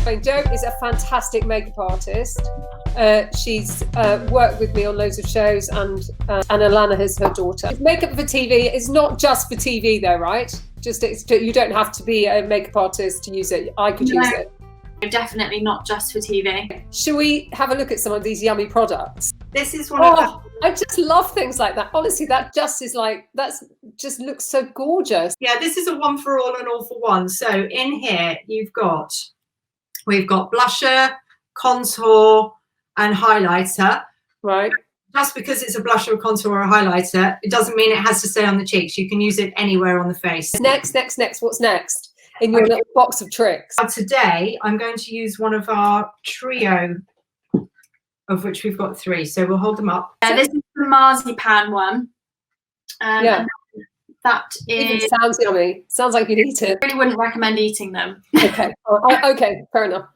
explain. Jo is a fantastic makeup artist. She's worked with me on loads of shows, and Alana is her daughter. Makeup for TV is not just for TV though, right? You don't have to be a makeup artist to use it. I could use it. Definitely not just for TV. Shall we have a look at some of these yummy products? This is one of the... I just love things like that. Honestly, that just looks so gorgeous. Yeah, this is a one for all and all for one. So in here we've got blusher, contour, and highlighter. Right. Just because it's a blusher, a contour, or a highlighter, it doesn't mean it has to stay on the cheeks. You can use it anywhere on the face. Next. What's next in your little box of tricks? Today, I'm going to use one of our trio, of which we've got 3. So we'll hold them up. This is the marzipan one. Yeah. That is... It sounds yummy. Sounds like you'd eat it. I really wouldn't recommend eating them. Okay. Okay, fair enough.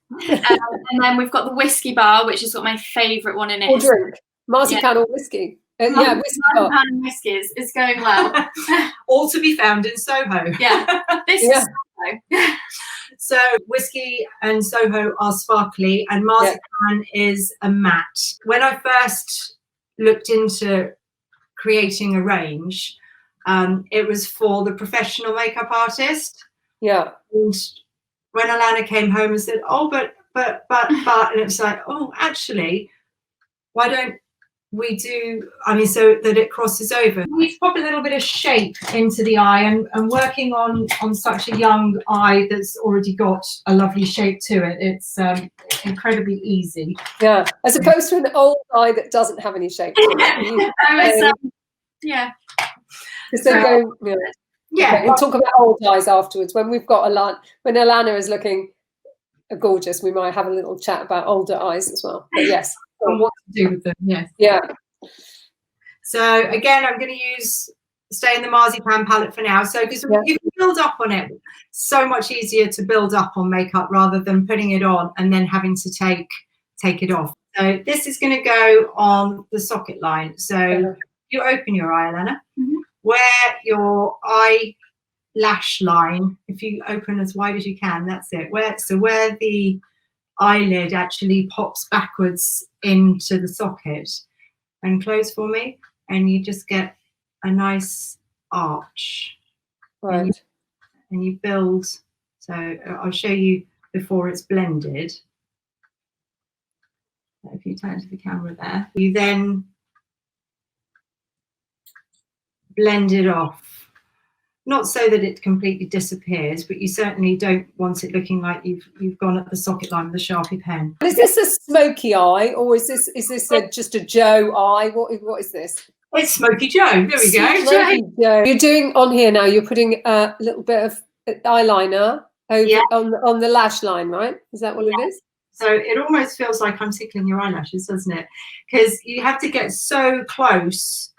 And then we've got the whiskey bar, which has got my favourite one in it. Or drink. Marzipan or whiskey. Yeah, whiskey bar. Marzipan and whiskies is going well. All to be found in Soho. Yeah. This is Soho. So whiskey and Soho are sparkly, and marzipan is a matte. When I first looked into creating a range, it was for the professional makeup artist. Yeah. And when Alana came home and said, "Oh, but," and it's like, "Oh, actually, why don't we do?" I mean, so that it crosses over. We pop a little bit of shape into the eye, and working on such a young eye that's already got a lovely shape to it, it's incredibly easy. Yeah, as opposed to an old eye that doesn't have any shape. Yeah. So, yeah. Okay, we'll talk about old eyes afterwards. When we've got when Alana is looking gorgeous, we might have a little chat about older eyes as well. But yes. And what to do with them, yes. Yeah. So again, I'm going to stay in the marzipan palette for now. So because you can build up on it, so much easier to build up on makeup rather than putting it on and then having to take it off. So this is going to go on the socket line. So you open your eye, Alana, where your eyelash line, if you open as wide as you can, that's it. Where the eyelid actually pops backwards into the socket, and close for me, and you just get a nice arch. Right. And you build. So I'll show you before it's blended. If you turn to the camera there, you then blend it off. Not so that it completely disappears, but you certainly don't want it looking like you've gone at the socket line with a Sharpie pen. Is this a smoky eye, or is this just a Joe eye? What is this? It's Smoky Joe. There we go. Smoky Joe. You're doing on here now. You're putting a little bit of eyeliner over on the lash line, right? Is that what it is? So it almost feels like I'm tickling your eyelashes, doesn't it? Because you have to get so close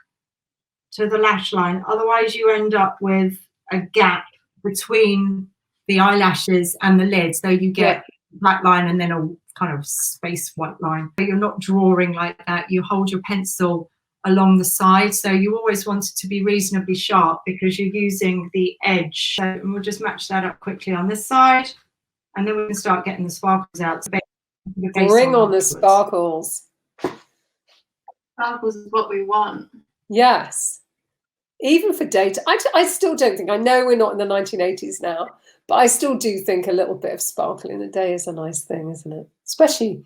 to the lash line, otherwise you end up with a gap between the eyelashes and the lid, so you get black line and then a kind of space white line. You're not drawing like that. You hold your pencil along the side, so you always want it to be reasonably sharp because you're using the edge. So we'll just match that up quickly on this side, and then we can start getting the sparkles out. So bring on the sparkles. Sparkles is what we want. Yes. Even for data, I still don't think, I know we're not in the 1980s now, but I still do think a little bit of sparkle in the day is a nice thing, isn't it? Especially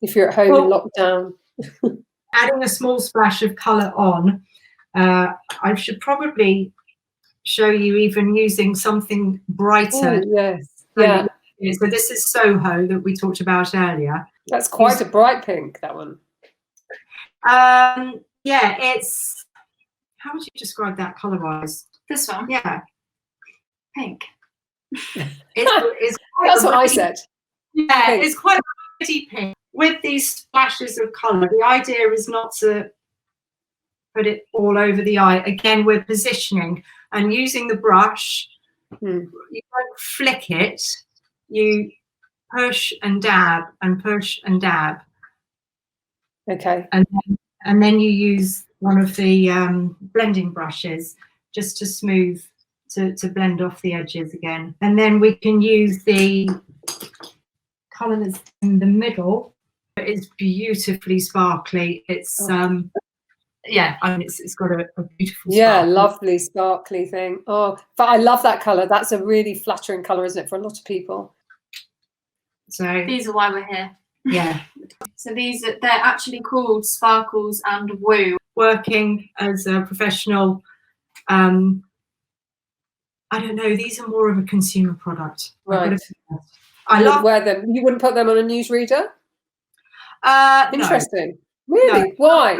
if you're at home in lockdown. Adding a small splash of colour on, I should probably show you even using something brighter. Ooh, yes. Yeah. So this is Soho that we talked about earlier. That's quite a bright pink, that one. Yeah, it's... How would you describe that colour-wise? This one? Yeah. Pink. It's that's what I said. Yeah, pink. It's quite a pretty pink. With these splashes of colour, the idea is not to put it all over the eye. Again, we're positioning and using the brush. You don't flick it. You push and dab and push and dab. Okay. And then you use one of the blending brushes just to smooth, to blend off the edges again. And then we can use the colour that's in the middle is beautifully sparkly. It's yeah, I mean, it's got a beautiful sparkle. Lovely sparkly thing. Oh, but I love that colour. That's a really flattering colour, isn't it, for a lot of people? So These are why we're here. yeah, So they're actually called Sparkles and Woo. working as a professional, I don't know, these are more of a consumer product. Right. I love wear them. You wouldn't put them on a newsreader? no. Interesting. Really? No. Why?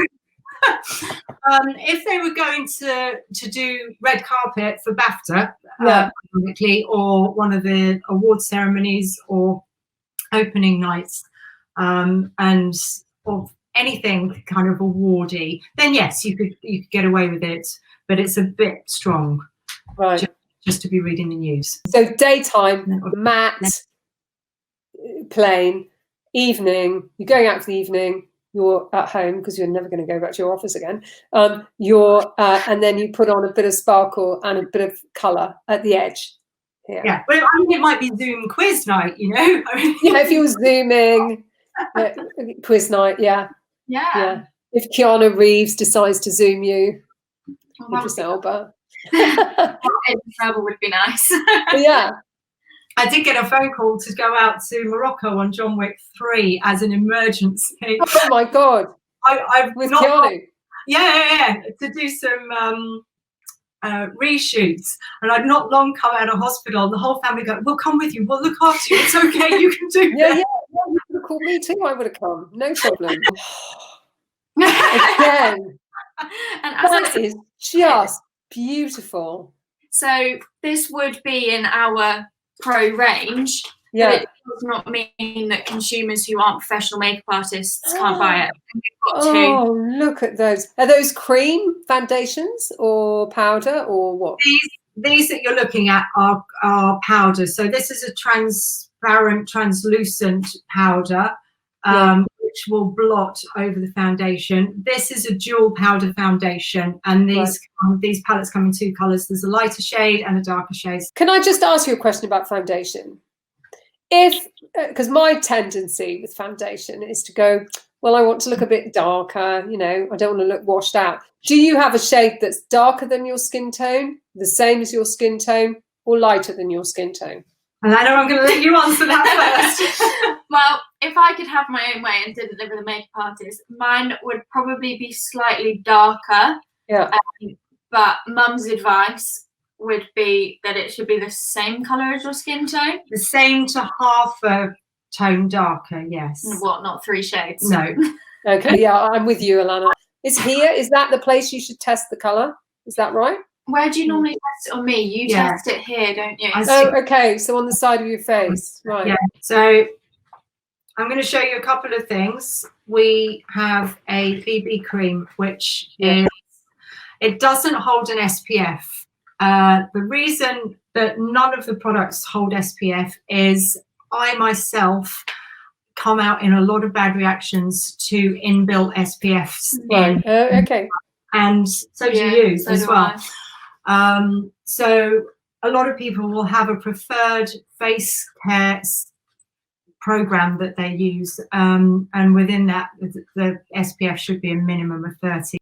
If they were going to do red carpet for BAFTA, Yeah. or one of the award ceremonies or opening nights, and or anything kind of awardy, then yes, you could get away with it, but it's a bit strong, Right. just to be reading the news. So daytime, matte, plain. Evening, you're going out for the evening. You're at home because you're never going to go back to your office again. And then you put on a bit of sparkle and a bit of colour at the edge. Yeah, well, I mean, it might be Zoom quiz night, you know. Yeah, if you were Zooming, quiz night. Yeah. If Keanu Reeves decides to Zoom you, Idris Elba. Idris Elba would be nice. Yeah. I did get a phone call to go out to Morocco on John Wick 3 as an emergency. Oh my God. I've With not Keanu. Yeah, to do some reshoots, and I'd not long come out of hospital, and the whole family go, "We'll come with you. We'll look after you. It's okay. You can do Yeah, that." you could have called me too. I would have come. No problem. Again, And as that is just beautiful. so this would be in our pro range, Yeah. but it does not mean that consumers who aren't professional makeup artists can't buy it. We've got two. Oh, look at those. Are those cream foundations or powder or what? These that you're looking at are powders. So this is a transparent, translucent powder, which will blot over the foundation. This is a dual powder foundation, and these palettes come in two colours. There's a lighter shade and a darker shade. Can I just ask you a question about foundation? Because my tendency with foundation is to go, well, I want to look a bit darker, you know, I don't want to look washed out. Do you have a shade that's darker than your skin tone, the same as your skin tone, or lighter than your skin tone? And I know I'm going to let you answer that first. Well, if I could have my own way and didn't live with a makeup artist, mine would probably be slightly darker. Yeah. But Mum's advice would be that it should be the same colour as your skin tone. The same to half a tone darker, yes. What, not 3 shades? No. Okay, yeah, I'm with you, Alana. Is that the place you should test the colour? Is that right? Where do you normally test it on me? You test it here, don't you? Oh, okay, so on the side of your face, right. Yeah, so I'm going to show you a couple of things. We have a BB cream, which is, it doesn't hold an SPF. The reason that none of the products hold SPF is I myself come out in a lot of bad reactions to inbuilt SPFs. Right. Okay. And so do you so as do well. I. So a lot of people will have a preferred face care program that they use, and within that, the SPF should be a minimum of 30.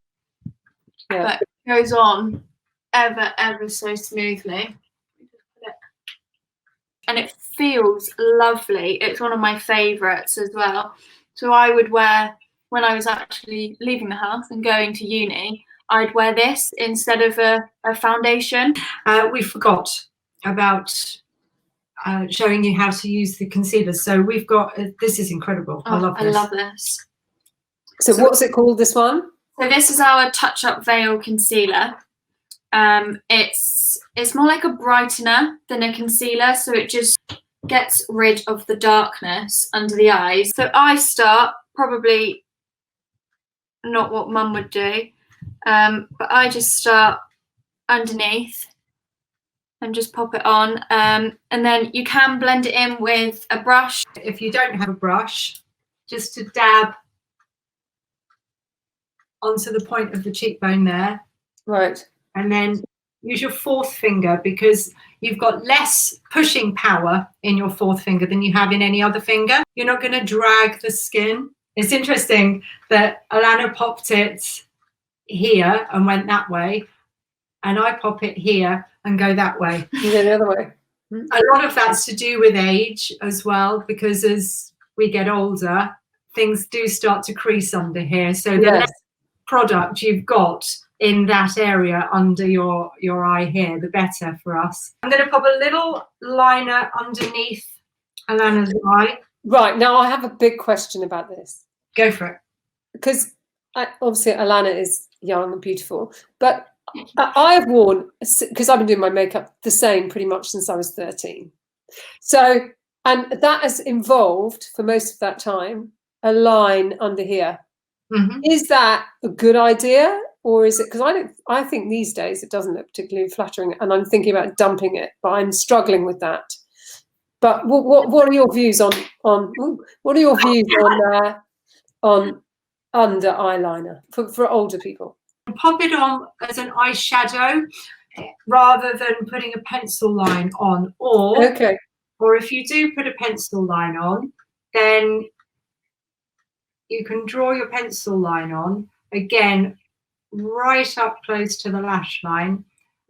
Yeah. But it goes on ever so smoothly. And it feels lovely. It's one of my favourites as well. So I would wear, when I was actually leaving the house and going to uni, I'd wear this instead of a foundation. We forgot about showing you how to use the concealer. So we've got, this is incredible. I love this. I love this. So what's it called, this one? So this is our Touch Up Veil Concealer. It's more like a brightener than a concealer, so it just gets rid of the darkness under the eyes. So I start, probably not what Mum would do, but I just start underneath and just pop it on, and then you can blend it in with a brush. If you don't have a brush, just to dab onto the point of the cheekbone there. Right. And then use your fourth finger, because you've got less pushing power in your fourth finger than you have in any other finger. You're not going to drag the skin. It's interesting that Alana popped it here and went that way, and I pop it here and go that way. You go the other way. A lot of that's to do with age as well, because as we get older, things do start to crease under here. So the less product you've got in that area under your eye here, the better for us. I'm going to pop a little liner underneath Alana's eye. Right, now I have a big question about this. Go for it. Because obviously Alana is young and beautiful, but I've worn, because I've been doing my makeup the same pretty much since I was 13. So, and that has involved for most of that time a line under here. Mm-hmm. Is that a good idea, or is it, because I think these days it doesn't look particularly flattering, and I'm thinking about dumping it, but I'm struggling with that. But what are your views on under eyeliner for older people? Pop it on as an eyeshadow rather than putting a pencil line on, or if you do put a pencil line on, then you can draw your pencil line on again right up close to the lash line.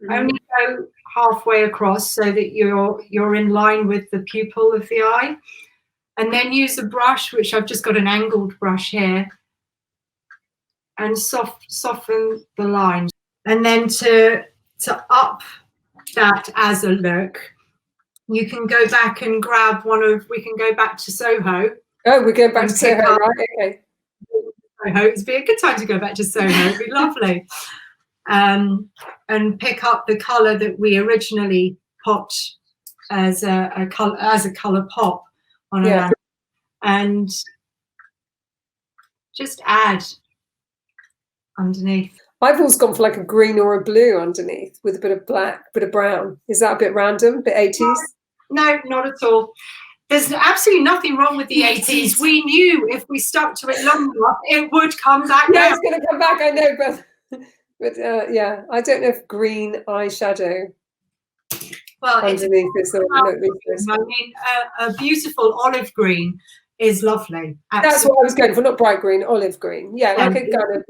Only go halfway across so that you're in line with the pupil of the eye, and then use a brush, which I've just got an angled brush here, and soften the line. And then to up that as a look, you can go back and grab we can go back to Soho. Oh, we're going back to Soho, right? Okay. Soho, it'd be a good time to go back to Soho. It'd be lovely. And pick up the colour that we originally popped as a colour pop on a and just add underneath. I've always gone for like a green or a blue underneath with a bit of black, bit of brown. Is that a bit random, a bit 80s? No, not at all. There's absolutely nothing wrong with the 80s. We knew if we stuck to it long enough, it would come back. Yeah, it's going to come back, I know, but yeah, I don't know if green eyeshadow underneath is the I mean, a beautiful olive green is lovely. Absolutely. That's what I was going for, not bright green, olive green. Yeah, like a kind of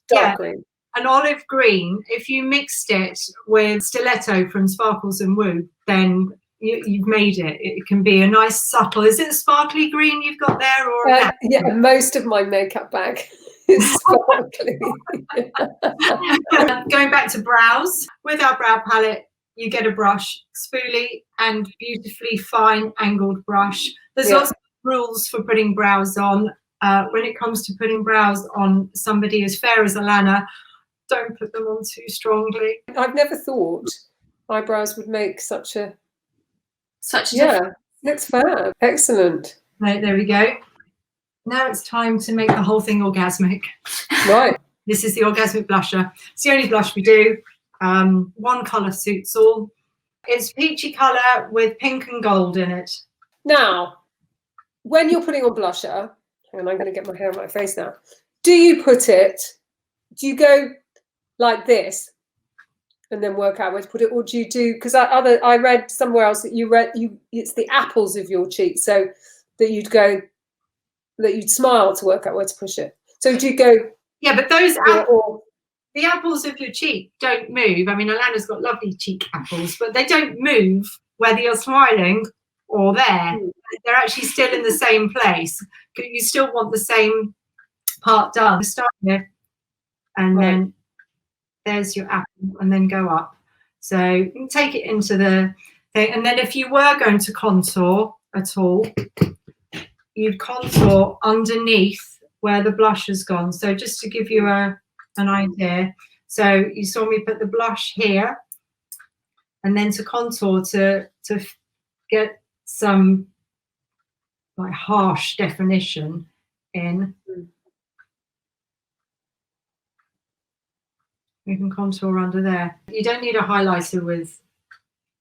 dark green. An olive green, if you mixed it with Stiletto from Sparkles and Woo, then you've made it. It can be a nice subtle. Is it a sparkly green you've got there, or yeah? Most of my makeup bag is sparkly. Going back to brows, with our brow palette, you get a brush, spoolie and beautifully fine angled brush. There's lots of rules for putting brows on. When it comes to putting brows on somebody as fair as Alana, don't put them on too strongly. I've never thought eyebrows would make such a difference. Looks fab. Excellent. Right, there we go. Now it's time to make the whole thing orgasmic. Right. This is the orgasmic blusher. It's the only blush we do. One colour suits all. It's peachy colour with pink and gold in it. Now, when you're putting on blusher, and I'm going to get my hair on my face now, do you go like this and then work out where to put it, or do you do, because I read somewhere else that it's the apples of your cheeks, so that you'd smile to work out where to push it. So do you go? Yeah, but those the apples of your cheek don't move. I mean, Alana's got lovely cheek apples, but they don't move whether you're smiling or there. They're actually still in the same place. You still want the same part done. Start here, and then there's your apple, and then go up. So you can take it into the thing, and then if you were going to contour at all, you'd contour underneath where the blush has gone. So just to give you an idea. So you saw me put the blush here, and then to contour to get some like harsh definition in. You can contour under there. You don't need a highlighter with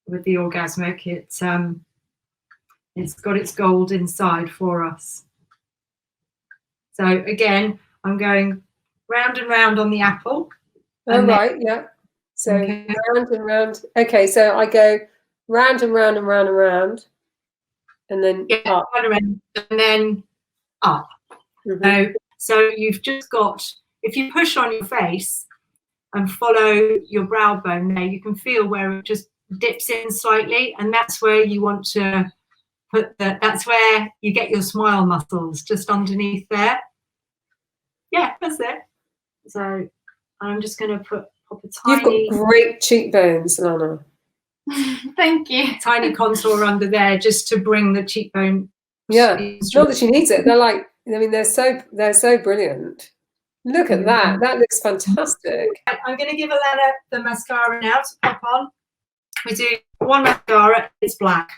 the Orgasmic. It's got its gold inside for us. So again, I'm going round and round on the apple. Oh, right, yeah. So Okay. round and round. Okay, so I go round and round and round and round, and then Yeah, up. and then up. Mhm. So you've just got, if you push on your face and follow your brow bone there, you can feel where it just dips in slightly, and that's where you want to put that's where you get your smile muscles, just underneath there. Yeah, that's it. So I'm just going to pop a You've tiny, got great cheekbones, Lana. Thank you. tiny contour under there, just to bring the cheekbone. Yeah, not that she needs it. They're like, I mean, they're so brilliant. Look at that. That looks fantastic. I'm going to give Alana the mascara now to pop on. We do one mascara. It's black.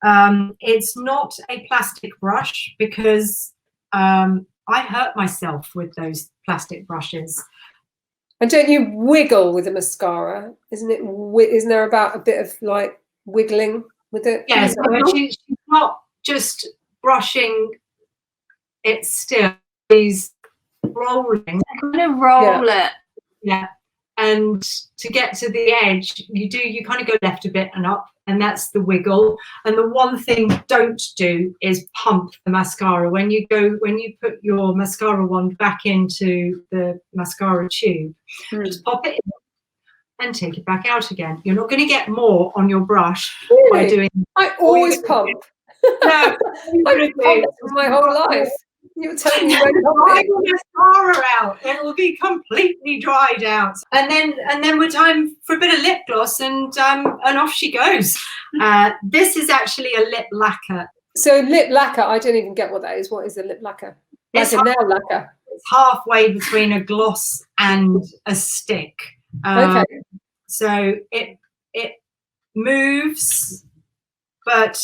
It's not a plastic brush because I hurt myself with those plastic brushes. And don't you wiggle with a mascara? Isn't it? Isn't there about a bit of like wiggling with it? Yes, Is that right? she's not just brushing it still. She's rolling. I'm gonna roll it. Yeah. And to get to the edge, you kind of go left a bit and up, and that's the wiggle. And the one thing don't do is pump the mascara. When you put your mascara wand back into the mascara tube, just pop it in and take it back out again. You're not going to get more on your brush by Really? doing. I always pump. No, I've pumped my whole life. You were telling me when dry the mascara out. It will be completely dried out, and then we're time for a bit of lip gloss, and off she goes. This is actually a lip lacquer. So lip lacquer, I don't even get what that is. What is a lip lacquer? Like It's a nail lacquer. It's halfway between a gloss and a stick. Okay. So it moves, but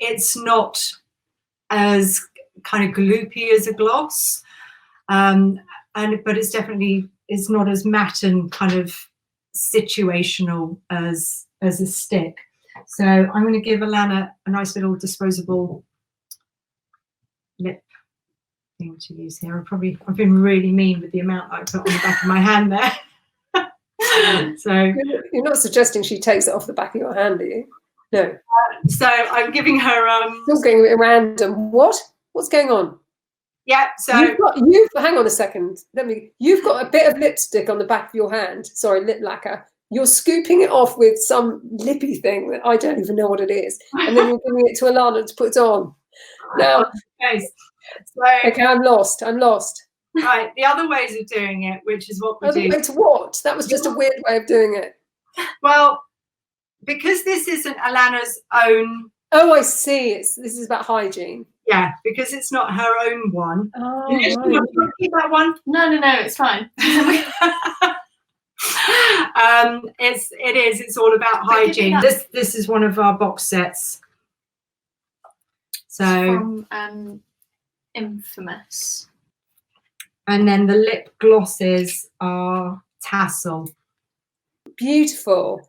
it's not as kind of gloopy as a gloss, but it's definitely is not as matte and kind of situational as a stick. So I'm going to give Alana a nice little disposable lip thing to use here. I've been really mean with the amount I put on the back of my hand there. So You're not suggesting she takes it off the back of your hand, are you? No. So I'm giving her Still going a bit random. What's going on? yeah, so Hang on a second. You've got a bit of lipstick on the back of your hand. Sorry, lip lacquer. You're scooping it off with some lippy thing that I don't even know what it is. And then you're giving it to Alana to put on. Now, okay, I'm lost. Right, the other ways of doing it, which is what we Other do. way to what? That was just a weird way of doing it. Well, because this isn't Alana's own. Oh, I see. This is about hygiene. Yeah, because it's not her own one. Oh, You just right. want to keep that one. No, it's fine. It's all about hygiene. This is one of our box sets. So From Infamous. and then the lip glosses are Tassel. Beautiful.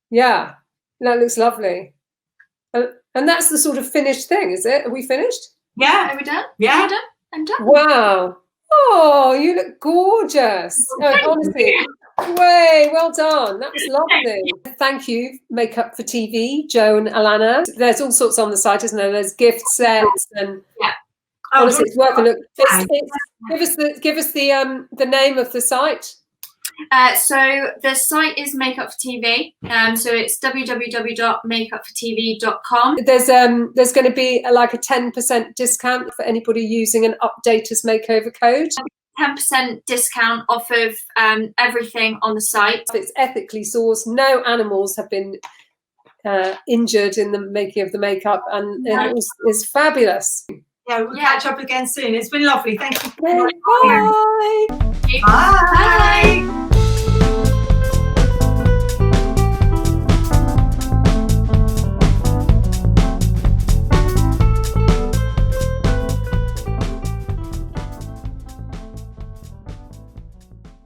Yeah, that looks lovely. And that's the sort of finished thing, is it? Are we finished? Yeah, Are we done? yeah. Are we done? I'm done. Wow. Oh, you look gorgeous. Honestly, way well done. That was lovely. Thank you, Makeup for TV, Joe and Alana. There's all sorts on the site, isn't there? There's gift sets and honestly, it's worth a look. Give us the name of the site. So the site is Makeup for TV. So it's www.makeupfortv.com. There's going to be a 10% discount for anybody using an Updaters Makeover code. 10% discount off of everything on the site. It's ethically sourced. No animals have been injured in the making of the makeup, and it's fabulous. Yeah, we'll catch up again soon. It's been lovely. Thank you. Bye. Bye.